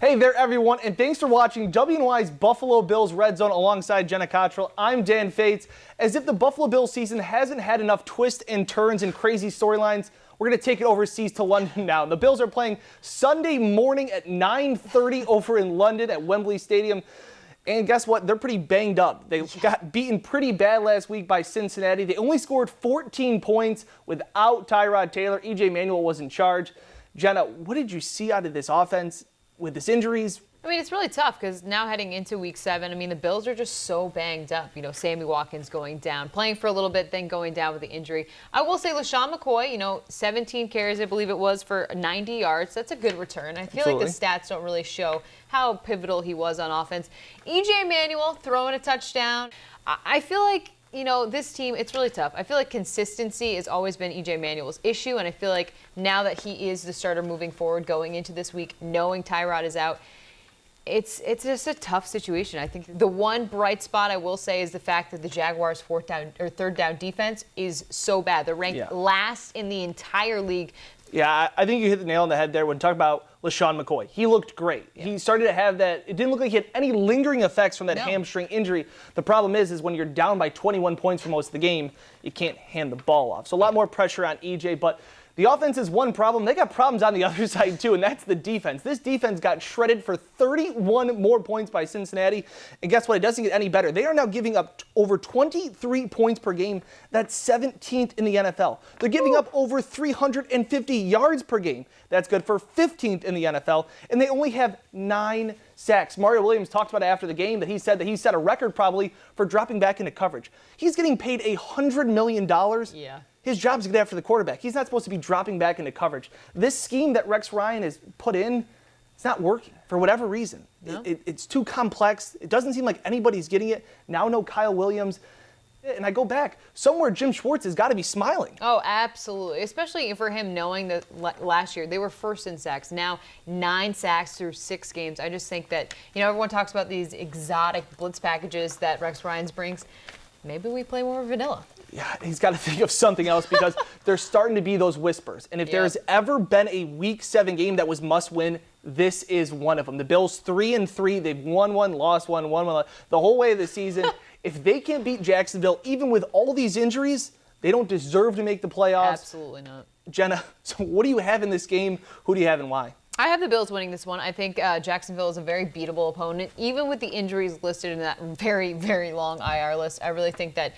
Hey there, everyone, and thanks for watching WENY's Buffalo Bills Red Zone alongside Jenna Cottrell. I'm Dan Fates. As if the Buffalo Bills season hasn't had enough twists and turns and crazy storylines, we're going to take it overseas to London now. The Bills are playing Sunday morning at 9:30 over in London at Wembley Stadium. And guess what? They're pretty banged up. They got beaten pretty bad last week by Cincinnati. They only scored 14 points without Tyrod Taylor. E.J. Manuel was in charge. Jenna, what did you see out of this offense with this injuries? I mean, it's really tough because now heading into week 7, I mean, the Bills are just so banged up. You know, Sammy Watkins going down, playing for a little bit, then going down with the injury. I will say LaShawn McCoy, 17 carries, I believe it was, for 90 yards. That's a good return. I feel like the stats don't really show how pivotal he was on offense. E.J. Manuel throwing a touchdown. I feel like, this team, it's really tough. I feel like consistency has always been E.J. Manuel's issue, and I feel like now that he is the starter moving forward, going into this week, knowing Tyrod is out, it's just a tough situation. I think the one bright spot I will say is the fact that the Jaguars' third down defense is so bad. They're ranked last in the entire league. Yeah, I think you hit the nail on the head there when talking about LaShawn McCoy. He looked great. Yeah. He started to have that. It didn't look like he had any lingering effects from that hamstring injury. The problem is when you're down by 21 points for most of the game, you can't hand the ball off. So a lot more pressure on EJ, but the offense is one problem. They got problems on the other side, too, and that's the defense. This defense got shredded for 31 more points by Cincinnati. And guess what? It doesn't get any better. They are now giving up over 23 points per game. That's 17th in the NFL. They're giving up over 350 yards per game. That's good for 15th in the NFL. And they only have 9 sacks. Mario Williams talked about it after the game that he said that he set a record probably for dropping back into coverage. He's getting paid $100 million. Yeah. His job's good after the quarterback. He's not supposed to be dropping back into coverage. This scheme that Rex Ryan has put in, it's not working for whatever reason. No. It's too complex. It doesn't seem like anybody's getting it. Now no Kyle Williams. And I go back, somewhere Jim Schwartz has got to be smiling. Oh, absolutely. Especially for him knowing that last year they were first in sacks. Now 9 sacks through 6 games. I just think that, everyone talks about these exotic blitz packages that Rex Ryan brings. Maybe we play more vanilla. Yeah, he's got to think of something else because there's starting to be those whispers. And if there's ever been a Week 7 game that was must-win, this is one of them. The Bills 3-3. They've won one, lost one, won one. The whole way of the season, if they can't beat Jacksonville, even with all these injuries, they don't deserve to make the playoffs. Absolutely not. Jenna, so what do you have in this game? Who do you have and why? I have the Bills winning this one. I think Jacksonville is a very beatable opponent. Even with the injuries listed in that very, very long IR list, I really think that,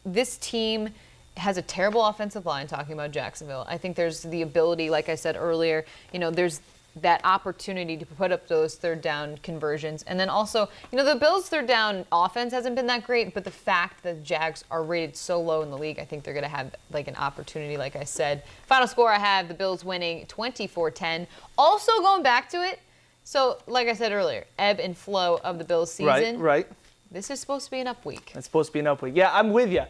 this team has a terrible offensive line, talking about Jacksonville. I think there's the ability, like I said earlier, there's that opportunity to put up those third down conversions. And then also, the Bills' third down offense hasn't been that great, but the fact that the Jags are rated so low in the league, I think they're going to have an opportunity, like I said. Final score, I have the Bills winning 24-10. Also going back to it, so like I said earlier, ebb and flow of the Bills season. Right. This is supposed to be an up week. It's supposed to be an up week. Yeah, I'm with you.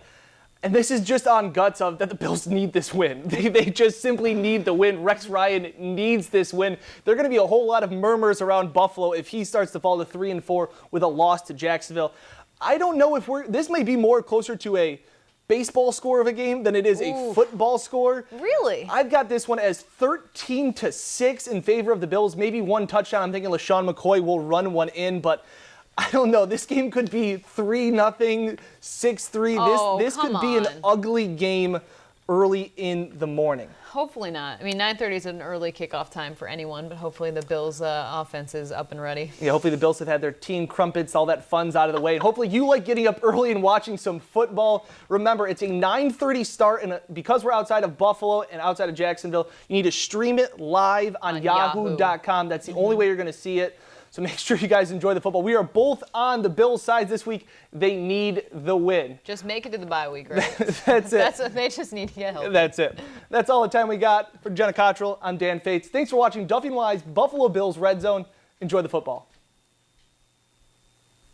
And this is just on guts of that the Bills need this win. They just simply need the win. Rex Ryan needs this win. There are going to be a whole lot of murmurs around Buffalo if he starts to fall to 3-4 with a loss to Jacksonville. I don't know if this may be more closer to a baseball score of a game than it is a football score. Really? I've got this one as 13-6 in favor of the Bills. Maybe one touchdown. I'm thinking LaShawn McCoy will run one in, but I don't know. This game could be 3-0, 6-3. This could be an ugly game early in the morning. Hopefully not. I mean, 9:30 is an early kickoff time for anyone, but hopefully the Bills' offense is up and ready. Yeah, hopefully the Bills have had their team crumpets, all that fun's out of the way. And hopefully you like getting up early and watching some football. Remember, it's a 9:30 start, and because we're outside of Buffalo and outside of Jacksonville, you need to stream it live on yahoo.com. That's the only way you're going to see it. So make sure you guys enjoy the football. We are both on the Bills' side this week. They need the win. Just make it to the bye week, right? That's it. They just need to get help. That's it. That's all the time we got. For Jenna Cottrell, I'm Dan Fates. Thanks for watching WENY's Buffalo Bills Red Zone. Enjoy the football.